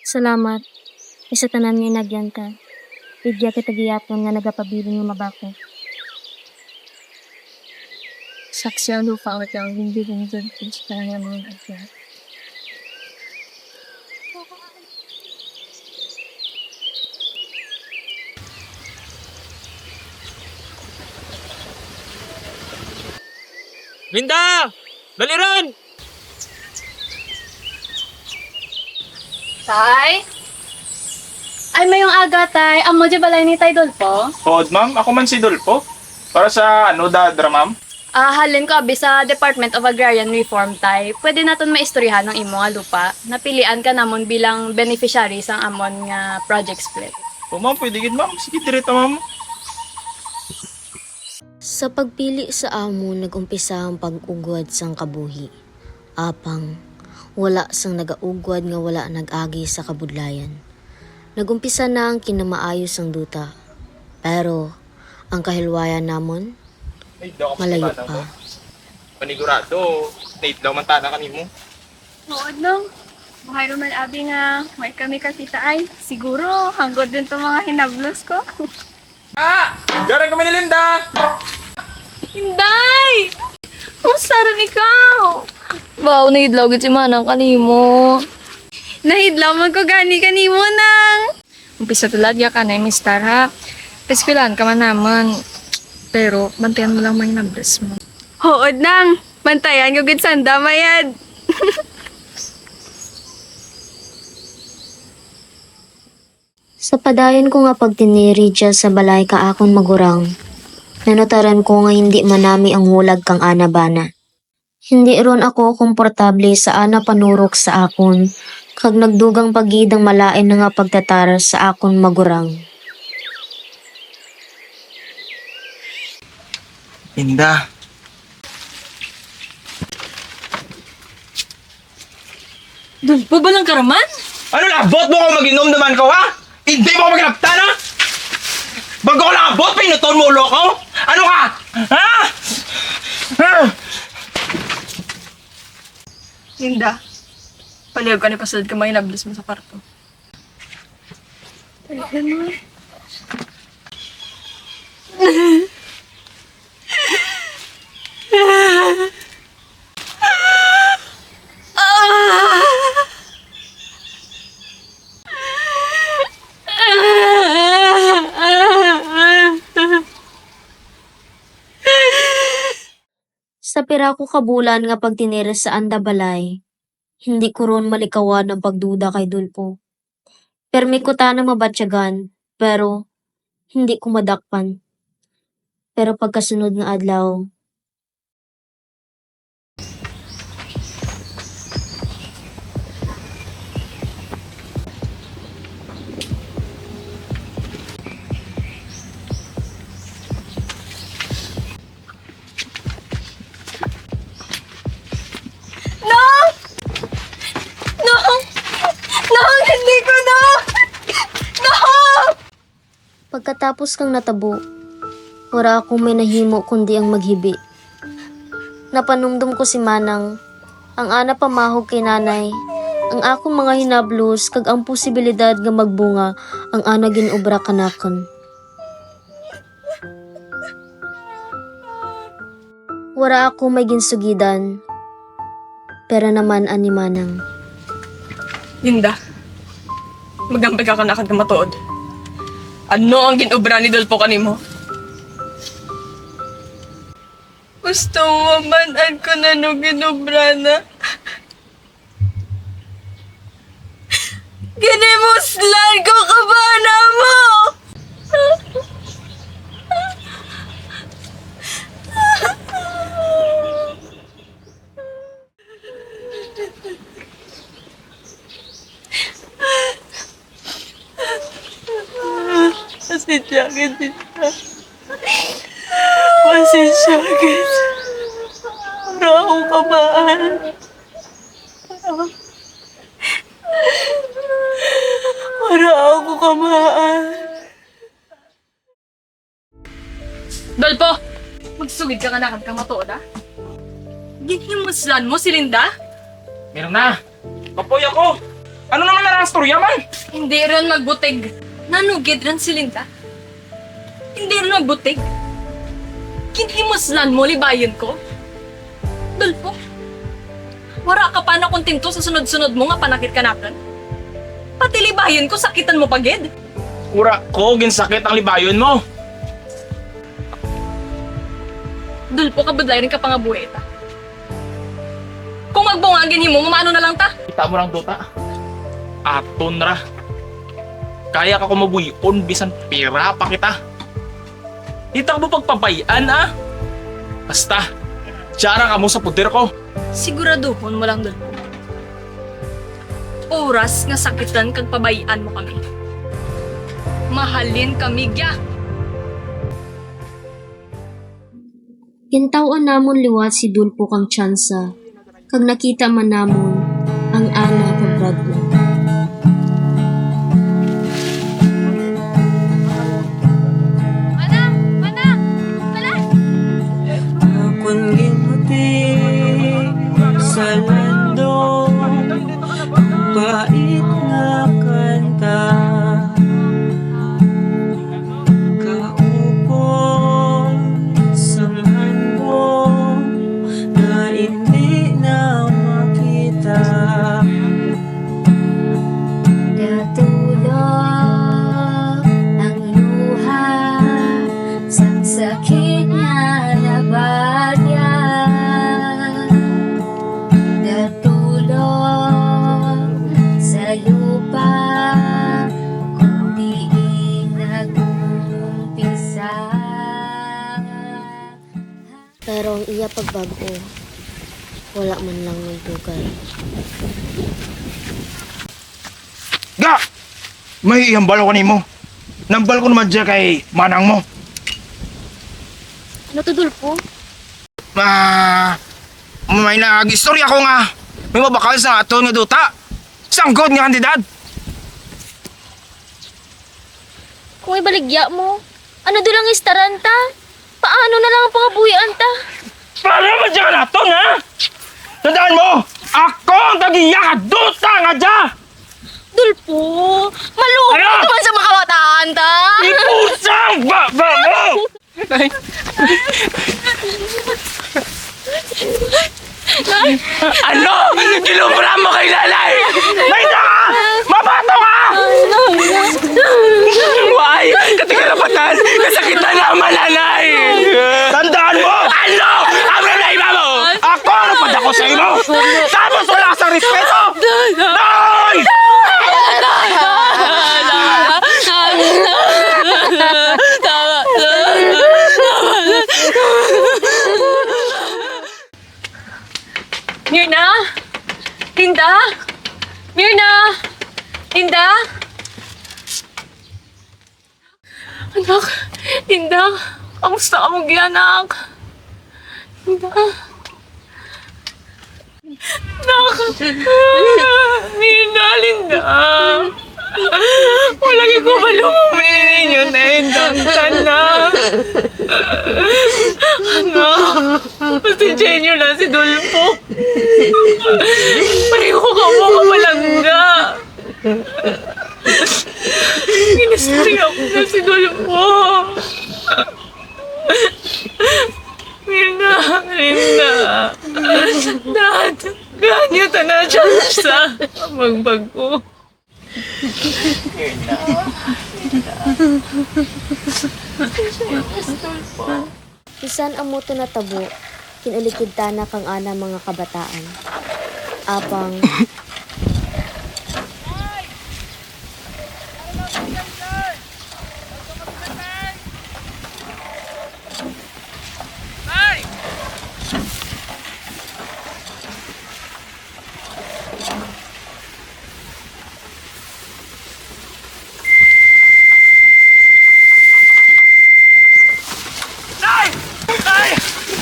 Salamat. Isa tanan nga inagyan ka. Idya kita giyapon nga nagapabilin nga mabako. Saksi ang lupa ko lang hindi rin dyan sa kanya mga agyan. Linda! Daliran! Tay? Ay, mayong aga, tay. Amo di balay ni Tay Dolpo? Hood, ma'am. Ako man si Dolpo. Para sa dadra, ma'am. Halin ko abi sa Department of Agrarian Reform, tay. Pwede naton maistoryahan ng imo nga lupa. Napilian ka namon bilang beneficiary sang amon nga project split. O, ma'am, pwede gid, ma'am. Sige, direta, ma'am. Sa pagpili sa amo nagumpisa ang pag-ugwad sang kabuhi. Apang wala sang nagaugwad nga wala nag-agi sa kabudlayan. Nagumpisa na ang kinamaayos ang duta. Pero ang kahilwayan namon Ay, daw ka malayo masimanang pa. ko. Panigurado. Nate daw man tana kanimo. Oo, nung. Buhay naman abi nga, may kami kakita ay. Siguro, hanggod din itong mga hinablos ko. Diyan kami ni Linda! Hinday! Masaran ikaw! Wow, nahidlaw gid si Manang kanimo. Nahidlaw man ko gani kanimo nang. Umpisa tulad ya ka na Mr. ha. Pespilan ka man naman. Pero bantayan mo lang may nables mo. Hood nang. Bantayan ko gid sanda mayad. Sa padayon ko nga pagtiniri dya sa balay ka akon magurang, nanutaran ko nga hindi manami ang hulag kang ana-bana. Hindi ron ako komportable sa ana panurok sa akon, kag nagdugang pagidang malain na nga pagtatar sa akon magurang. Linda. Dulpo ba lang karaman? Ano labot mo kung mag-inom naman ko, ha? Hindi mo ako maglapta, na? Bago ko nakabot, pinuton mo ulo ko? Ano ka? Ha? Ha? Linda, palihog ka ni pasalad ka may nables mo sa kwarto. Sa pira ko kabulan nga pagtiniri sa anda balay, hindi ko ron malikawan ang pagduda kay Dulpo. Permi ko ta na mabatyagan, pero hindi ko madakpan. Pero pagkasunod nga adlaw, Nang, hindi ko na! No! pagkatapos kang natabo, wala akong may nahimo kundi ang maghibi. Napanumdum ko si Manang, ang ana pamahog kay nanay, ang akong mga hinablos kag ang posibilidad nga magbunga ang ana ginobra kanakon. Wala ako may ginsugidan, pero naman ani Manang. Linda, magampay ka na kag matuod. Ano ang ginobra ni Dolpo kanimo? Gusto mo manan ko na no ginobra na. Ginimuslan ko ka ba na mo? Pasensya ka din. Pasensya ka. Para akong kamaan. Para ako kamaan. Dolpo! Magsugid ka na kag matuod ha? Gihimuslan mo si Linda? Meron na. Kapoy ako. Ano naman na storya man? Hindi rin magbutig. Nanugid rin si Linda. Hindi rin magbutig. Kinhimuslan mo, libayan ko. Dulpo. Wara ka pa na kontento sa sunod-sunod mo nga panakit ka natin. Pati libayan ko, sakitan mo pagid. Ura ko, ginsakit ang libayon mo. Dulpo ka budlay rin ka pa nga buheta. Kung magbungagin mo, mamano na lang ta. Kita mo lang duta. Aton ra. Kaya ka kumabuyon, bisan pera pa kita. Kita mo pagpabayaan ah. Basta, tsara ka mo sa puder ko. Siguraduhon mo lang dulpo. Oras nga sakitan kag pabayaan mo kami. Mahalin kami gya. Hintawan namon liwat si Dulpo kang tsansa, kag nakita man namon ang Ana kag Bradley. Akong gimuti sa landong bait nga kanta kaupon sa handong na hindi na makita. Natulog ang luha sa sakit niya na bagya. Natulog sa lupa kung di nag-umpisa. Pero ang iya pagbago, wala man lang may dugay. Ga! May ihambal ko nimo. Nambal ko naman dyan kay manang mo. Ano to, Dulpo? May nag-istorya ko nga. May mabakal sa ato nga duta. Sanggod nga kandidat. Kung ibaligya mo, ano doon lang istaranta? Paano na lang ang pangabuyan ta? Paano naman dyan nato nga? Tandaan mo, ako ang tagiya ka duta nga dyan! Dulpo, maluho Ano? naman sa makawataan ta! Ipusang baba mo! Ano? Kilubra mo kay nanay! Nay ka! Mabato ka! Why? Katigilapatan! Kasakitan naman nanay! Tandaan mo! Ano? Ang nanay mo! Ako ang napadako sa imo! Tapos wala sa respeto! Nay! Mirna? Linda? Mirna? Linda? Anak, Linda, kamusta ka mo anak? Linda? Anak, Mirna, Linda. Wala ko malumumili ninyo na indangtan na. Anak, pasensya nyo na si Dulpo. Pareho ka mo kamalangga. Ginistorya ko na si Dulpo. Mirna, Linda. Dad, ganyan na siya sa magbag ko. Bisan ang moto na tabo, kinulikid tana kang ana mga kabataan. Apang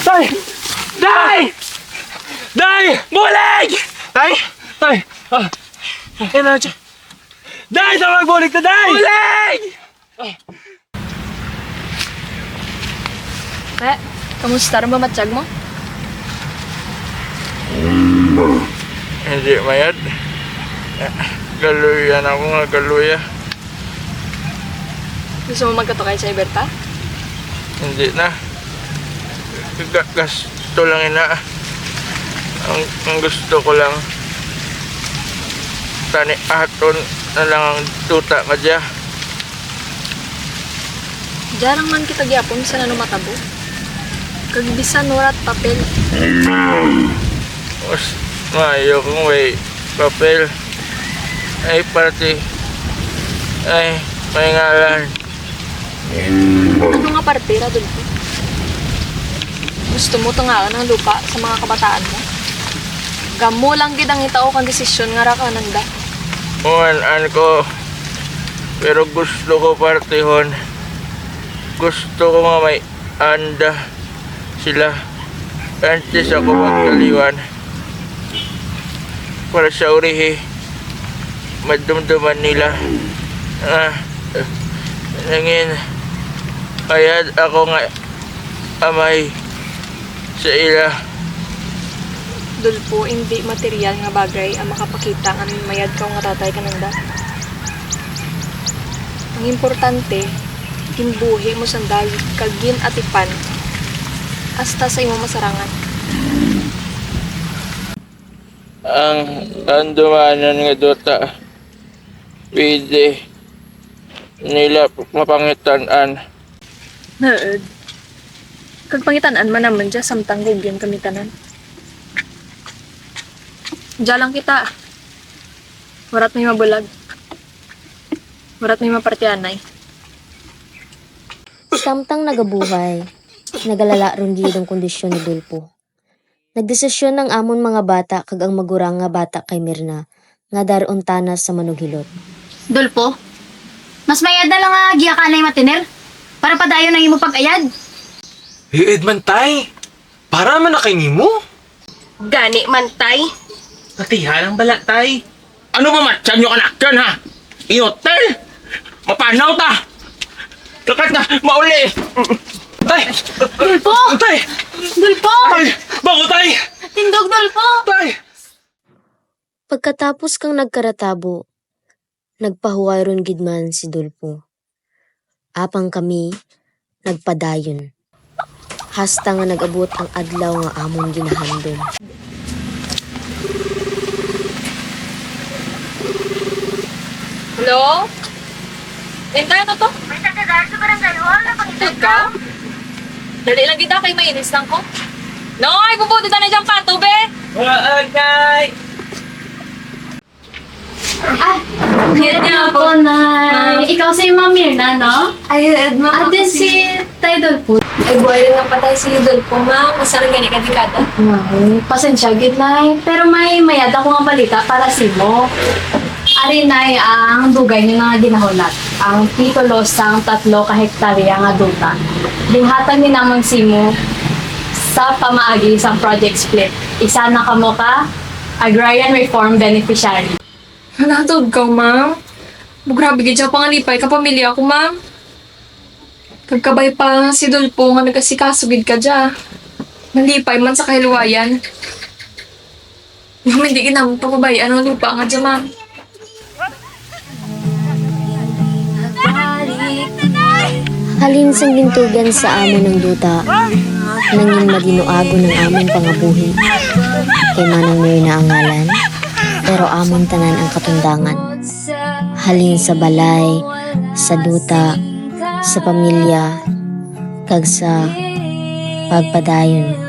Day! Day! Day! Bulig! Day! Day! Yan na siya. Day! Sa magbulig na, Day! Bulig! Kamusta rin ba matsyag mo? Hindi, mayad. galuyan ako nga galuya. Gusto mo magkatukay sa Iberta? Hindi na. Gasto lang ina. Ang gusto ko lang tani aton na lang ang tuta ka dya. Jarang man kita gyapon sa nanumatabo. Kagbisan nurat papel. Mas mayo kung may papel. Ay party. Ay may ngalan. Ano nga partira dun po? Gusto mo tungaan ng lupa sa mga kabataan mo? Gamo lang gid ang itao kang desisyon nga ra ka nanda. Uwan ko. Pero gusto ko partihon. Gusto ko nga may anda sila. Antes ako magkaliwan. Para sa urihi. Madumduman nila. Nangin. Ayad ako nga amay sa ila. Dulpo, hindi material nga bagay ang makapakita nga mayad ka nga tatay ka nanda. Ang importante, ginbuhi mo sanday kagin atipan hasta sa imo masarangan. Ang dumanan nga dota. Pwede nila mapangitan-an. Heard. Kag pangitan-an man naman dya samtang gugyan kami tanan. Dya lang kita. Warat may mabulag. Warat may mapartianay. Samtang nagabuhay, nagalala ron gid ang kondisyon ni Dulpo. Nagdesisyon ng amon mga bata kag ang magurang nga bata kay Mirna nga daron tanas sa manughilot. Dulpo, mas mayad na lang nga giya ka na yung matiner para padayon ang imo pag-ayad. Edman tay, para man na kay nimo. Gani man, tay. Natihan ang bala tay. Ano ba matyan yung anak yan ha? Inotel! Mapanaw ta! Lakat na! Mauli! Tay! Dulpo! Tay! Dulpo! Tay! Bago tay! Tindog, Dulpo! Tay! Pagkatapos kang nagkaratabo, nagpahuway ron gid man si Dulpo. Apang kami nagpadayon. Hasta nga nag-abot ang adlaw nga amon ginahandom. Hello? Hintay na to? May tagagar sa barangay hall na pangitag ka? Dali lang kita kay mainis lang ko. Noy, puputi na dyan pa, tube! Agay! Good na po, Nay. Ikaw si Ma'am Mirna, no? Ay, Edma. Ate si Tay Dulpo. Ay, buhay rin ang patay si Dulpo, ma'am. Masarang gani ka dekada. Ay, pasensya, gid, Nay. Pero may mayad ako nga balita para si mo. Ari, Nay, ang dugay niyo nga ginahulat. Ang titulo sang 3 ka-hektarya nga duta. Dinghatag ni namang simo sa pamaagi sang project split. Isa na kamo ka, Agrarian Reform Beneficiary. Hanatod ka, ma'am. Grabe gid siya pangalipay ka pamilya ko, ma'am. Kagkabay pa si Dulpo nga nagkasikasugid ka dya. Nalipay man sa kahiluwayan. Ma'am, hindi ginamang papabayaan ang lupa nga dya, ma'am. Halin sang gintugan sa amon ng duta, nangin maginuago ng amon pangabuhi. Kay manang Mirna ang ngalan, pero amon tanan ang katundangan. Halin sa balay, sa duta, sa pamilya, kag sa pagpadayon.